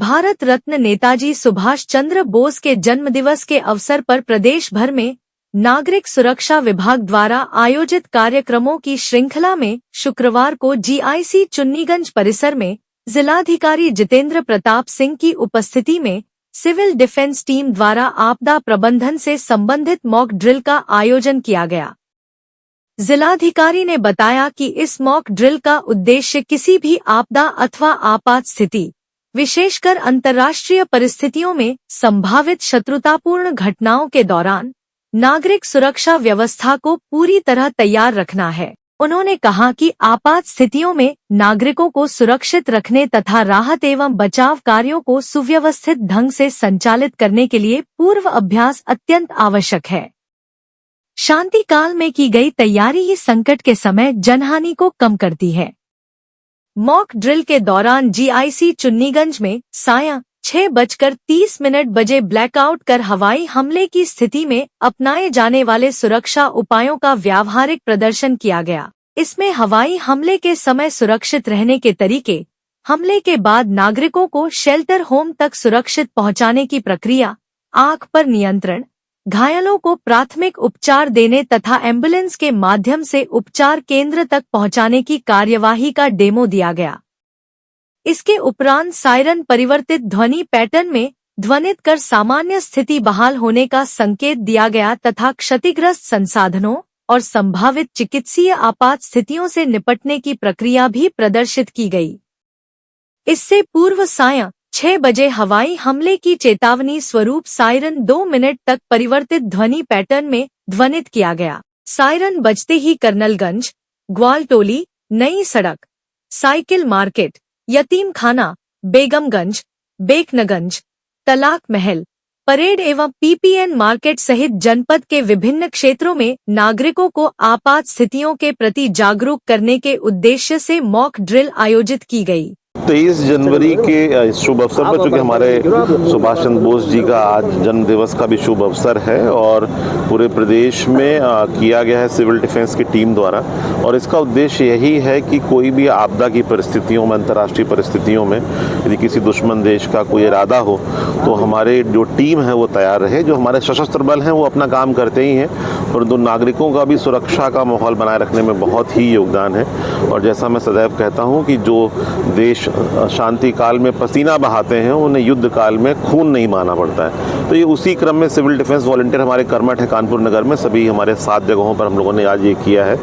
भारत रत्न नेताजी सुभाष चंद्र बोस के जन्मदिवस के अवसर पर प्रदेश भर में नागरिक सुरक्षा विभाग द्वारा आयोजित कार्यक्रमों की श्रृंखला में शुक्रवार को जीआईसी चुन्नीगंज परिसर में जिलाधिकारी जितेंद्र प्रताप सिंह की उपस्थिति में सिविल डिफेंस टीम द्वारा आपदा प्रबंधन से संबंधित मॉक ड्रिल का आयोजन किया गया। जिलाधिकारी ने बताया कि इस मॉक ड्रिल का उद्देश्य किसी भी आपदा अथवा आपात स्थिति, विशेषकर अंतर्राष्ट्रीय परिस्थितियों में संभावित शत्रुतापूर्ण घटनाओं के दौरान नागरिक सुरक्षा व्यवस्था को पूरी तरह तैयार रखना है। उन्होंने कहा कि आपात स्थितियों में नागरिकों को सुरक्षित रखने तथा राहत एवं बचाव कार्यों को सुव्यवस्थित ढंग से संचालित करने के लिए पूर्व अभ्यास अत्यंत आवश्यक है। शांति काल में की गई तैयारी ही संकट के समय जनहानि को कम करती है। मॉक ड्रिल के दौरान जीआईसी चुन्नीगंज में सायं 6:30 बजे ब्लैकआउट कर हवाई हमले की स्थिति में अपनाए जाने वाले सुरक्षा उपायों का व्यावहारिक प्रदर्शन किया गया। इसमें हवाई हमले के समय सुरक्षित रहने के तरीके, हमले के बाद नागरिकों को शेल्टर होम तक सुरक्षित पहुंचाने की प्रक्रिया, आग पर नियंत्रण, घायलों को प्राथमिक उपचार देने तथा एम्बुलेंस के माध्यम से उपचार केंद्र तक पहुंचाने की कार्यवाही का डेमो दिया गया। इसके उपरांत सायरन परिवर्तित ध्वनि पैटर्न में ध्वनित कर सामान्य स्थिति बहाल होने का संकेत दिया गया तथा क्षतिग्रस्त संसाधनों और संभावित चिकित्सीय आपात स्थितियों से निपटने की प्रक्रिया भी प्रदर्शित की गई। इससे पूर्व सायं 6 बजे हवाई हमले की चेतावनी स्वरूप सायरन 2 मिनट तक परिवर्तित ध्वनि पैटर्न में ध्वनित किया गया। सायरन बजते ही कर्नलगंज, ग्वालटोली, नई सड़क, साइकिल मार्केट, यतीम खाना, बेगमगंज, बेकनगंज, तलाक महल, परेड एवं पीपीएन मार्केट सहित जनपद के विभिन्न क्षेत्रों में नागरिकों को आपात स्थितियों के प्रति जागरूक करने के उद्देश्य से मॉक ड्रिल आयोजित की गई। 23 जनवरी के शुभ अवसर पर, चूंकि हमारे सुभाष चंद्र बोस जी का आज जन्म दिवस का भी शुभ अवसर है और पूरे प्रदेश में किया गया है सिविल डिफेंस की टीम द्वारा, और इसका उद्देश्य यही है कि कोई भी आपदा की परिस्थितियों में, अंतर्राष्ट्रीय परिस्थितियों में यदि किसी दुश्मन देश का कोई इरादा हो तो हमारे जो टीम है वो तैयार रहे। जो हमारे सशस्त्र बल हैं वो अपना काम करते ही हैं, परंतु नागरिकों का भी सुरक्षा का माहौल बनाए रखने में बहुत ही योगदान है। और जैसा मैं सदैव कहता हूँ कि जो देश शांति काल में पसीना बहाते हैं उन्हें युद्ध काल में खून नहीं बहाना पड़ता है। तो ये उसी क्रम में सिविल डिफेंस वॉलंटियर हमारे कर्मठ है कानपुर नगर में, सभी हमारे 7 जगहों पर हम लोगों ने आज ये किया है।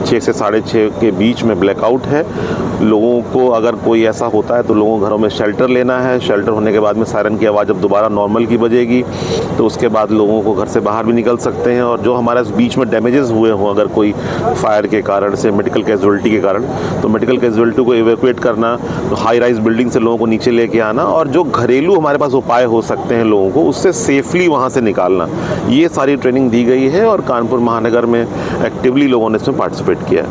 6 से 6:30 के बीच में ब्लैकआउट है। लोगों को अगर कोई ऐसा होता है तो लोगों को घरों में शेल्टर लेना है। शेल्टर होने के बाद में सायरन की आवाज़ जब दोबारा नॉर्मल की बजेगी तो उसके बाद लोगों को घर से बाहर भी निकल सकते हैं। और जो हमारे बीच में डैमेजेस हुए हों, अगर कोई फायर के कारण से, मेडिकल कैजुअलिटी के कारण, तो मेडिकल कैजुअलिटी को इवैक्यूएट करना, तो हाई राइज बिल्डिंग से लोगों को नीचे लेके आना, और जो घरेलू हमारे पास उपाय हो सकते हैं लोगों को उससे सेफली वहाँ से निकालना, ये सारी ट्रेनिंग दी गई है और कानपुर महानगर में एक्टिवली लोगों ने इसमें पार्टिसिपेट किया है।